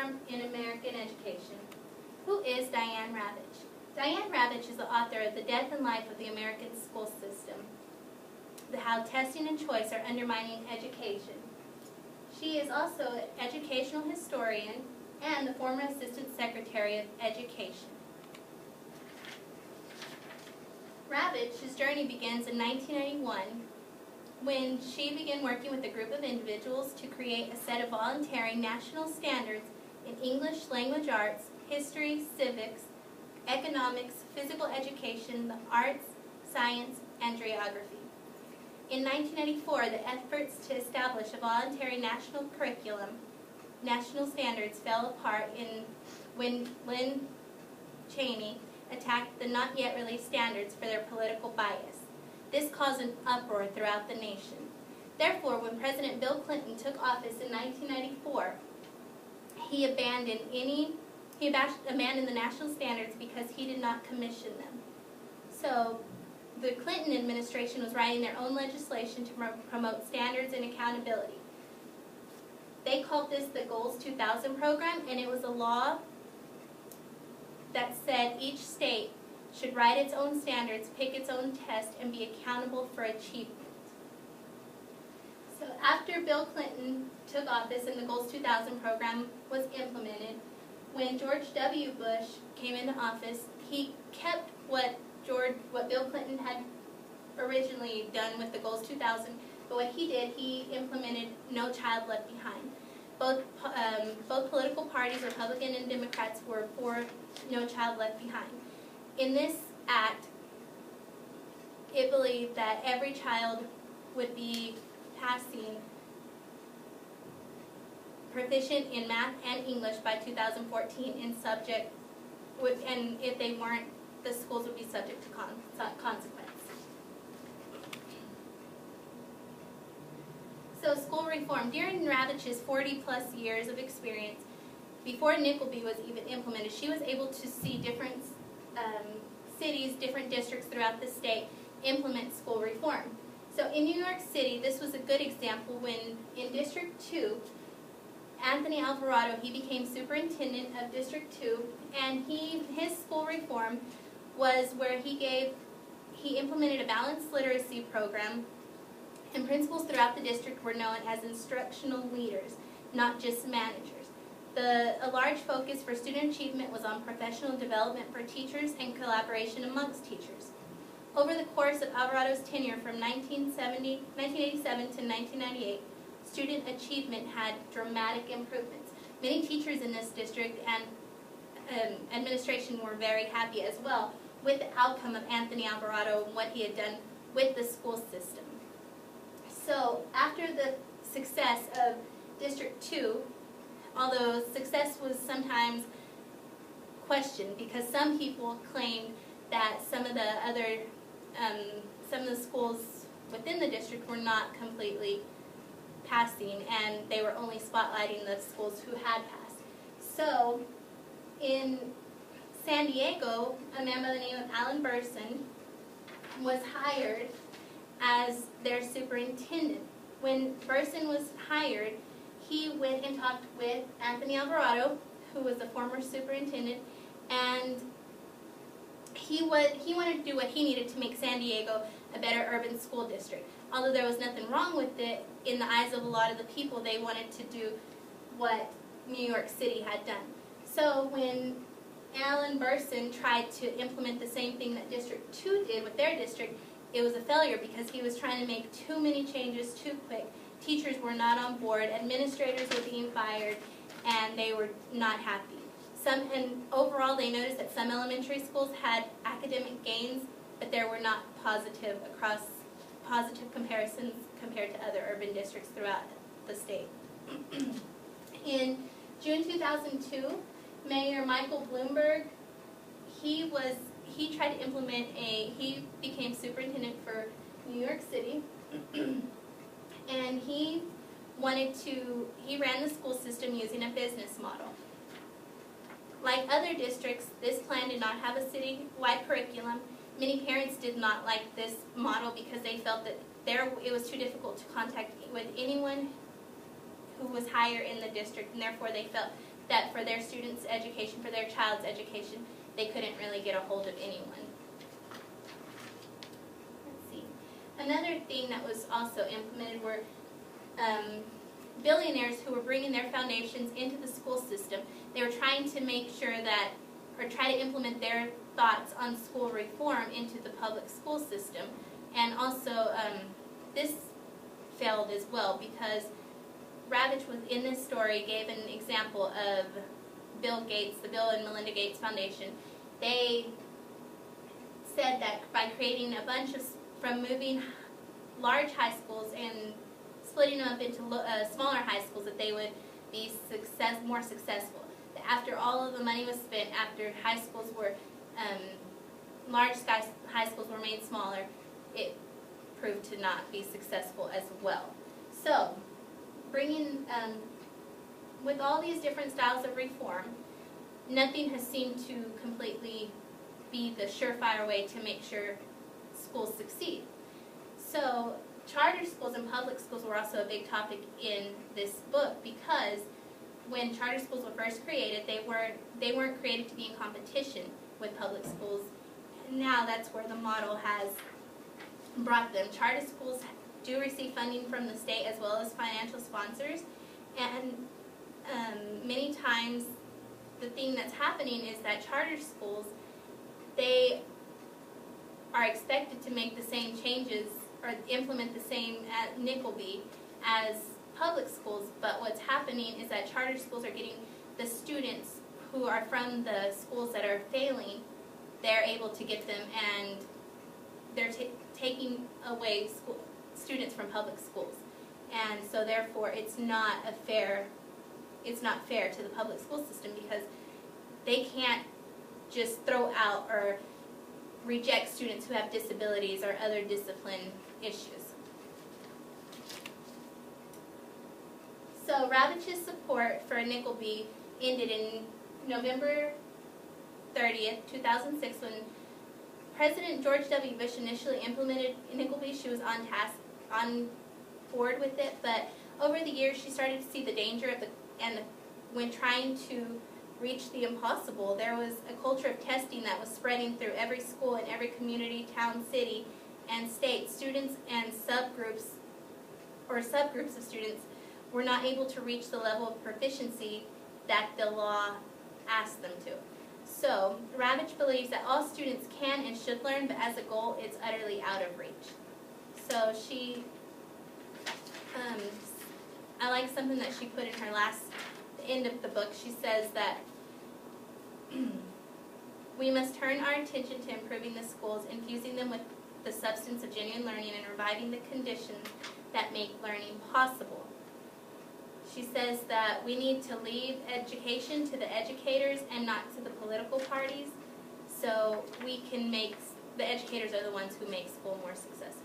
reform in American education. Who is Diane Ravitch? Diane Ravitch is the author of The Death and Life of the American School System, How Testing and Choice Are Undermining Education. She is also an educational historian and the former Assistant Secretary of Education. Ravitch's journey begins in 1991 when she began working with a group of individuals to create a set of voluntary national standards in English language arts, history, civics, economics, physical education, the arts, science, and geography. In 1994, the efforts to establish a voluntary national curriculum, national standards, fell apart when Lynn Cheney attacked the not yet released standards for their political bias. This caused an uproar throughout the nation. Therefore, when President Bill Clinton took office in 1994, he abandoned the national standards because he did not commission them. So the Clinton administration was writing their own legislation to promote standards and accountability. They called this the Goals 2000 program, and it was a law that said each state should write its own standards, pick its own test, and be accountable for achievement. So after Bill Clinton took office and the Goals 2000 program was implemented, when George W. Bush came into office, he kept what Bill Clinton had originally done with the Goals 2000, but what he did, he implemented No Child Left Behind. Both political parties, Republican and Democrats, were for No Child Left Behind. In this act, it believed that every child would be passing proficient in math and English by 2014 and if they weren't, the schools would be subject to consequence. So school reform. During Ravitch's 40-plus years of experience, before Nickleby was even implemented, she was able to see different cities, different districts throughout the state implement school reform. So in New York City, this was a good example when in District 2, Anthony Alvarado, he became superintendent of District 2, and his school reform was where he implemented a balanced literacy program, and principals throughout the district were known as instructional leaders, not just managers. A large focus for student achievement was on professional development for teachers and collaboration amongst teachers. Over the course of Alvarado's tenure from 1987 to 1998, student achievement had dramatic improvements. Many teachers in this district and administration were very happy as well with the outcome of Anthony Alvarado and what he had done with the school system. So after the success of District 2, although success was sometimes questioned because some people claimed that some of the schools within the district were not completely passing, and they were only spotlighting the schools who had passed. So in San Diego, a man by the name of Alan Burson was hired as their superintendent. When Burson was hired, he went and talked with Anthony Alvarado, who was the former superintendent, and he wanted to do what he needed to make San Diego a better urban school district. Although there was nothing wrong with it, in the eyes of a lot of the people, they wanted to do what New York City had done. So when Alan Burson tried to implement the same thing that District 2 did with their district, it was a failure because he was trying to make too many changes too quick. Teachers were not on board, administrators were being fired, and they were not happy. And overall, they noticed that some elementary schools had academic gains, but there were not positive comparisons compared to other urban districts throughout the state. In June 2002, Mayor Michael Bloomberg, he tried to implement he became superintendent for New York City, and he ran the school system using a business model. Like other districts, this plan did not have a city-wide curriculum. Many parents did not like this model because they felt that it was too difficult to contact with anyone who was higher in the district, and therefore they felt that for their students' education, for their child's education, they couldn't really get a hold of anyone. Let's see. Another thing that was also implemented were billionaires who were bringing their foundations into the school system. They were trying to make sure that, or try to implement their thoughts on school reform into the public school system. And also, this failed as well, because Ravitch was in this story, gave an example of Bill Gates, the Bill and Melinda Gates Foundation. They said that by creating a bunch of, from moving large high schools and splitting them up into smaller high schools, that they would be more successful. After all of the money was spent, after high schools were, large high schools were made smaller, it proved to not be successful as well. So, bringing, with all these different styles of reform, nothing has seemed to completely be the surefire way to make sure schools succeed. So, charter schools and public schools were also a big topic in this book, because when charter schools were first created, they weren't created to be in competition with public schools. Now that's where the model has brought them. Charter schools do receive funding from the state as well as financial sponsors, and many times the thing that's happening is that charter schools, they are expected to make the same changes or implement the same at Nickleby as public schools, but what's happening is that charter schools are getting the students who are from the schools that are failing, they're able to get them, and they're taking away students from public schools. And so therefore it's not fair to the public school system, because they can't just throw out or reject students who have disabilities or other discipline issues. So Ravitch's support for Nickleby ended in November 30th, 2006, when President George W. Bush initially implemented Nickleby. She was on board with it, but over the years she started to see the danger of when trying to reach the impossible. There was a culture of testing that was spreading through every school in every community, town, city, and state. Students and subgroups of students were not able to reach the level of proficiency that the law asked them to. So, Ravitch believes that all students can and should learn, but as a goal, it's utterly out of reach. So she, I like something that she put in her the end of the book. She says that we must turn our attention to improving the schools, infusing them with the substance of genuine learning, and reviving the conditions that make learning possible. She says that we need to leave education to the educators and not to the political parties, so we can the educators are the ones who make school more successful.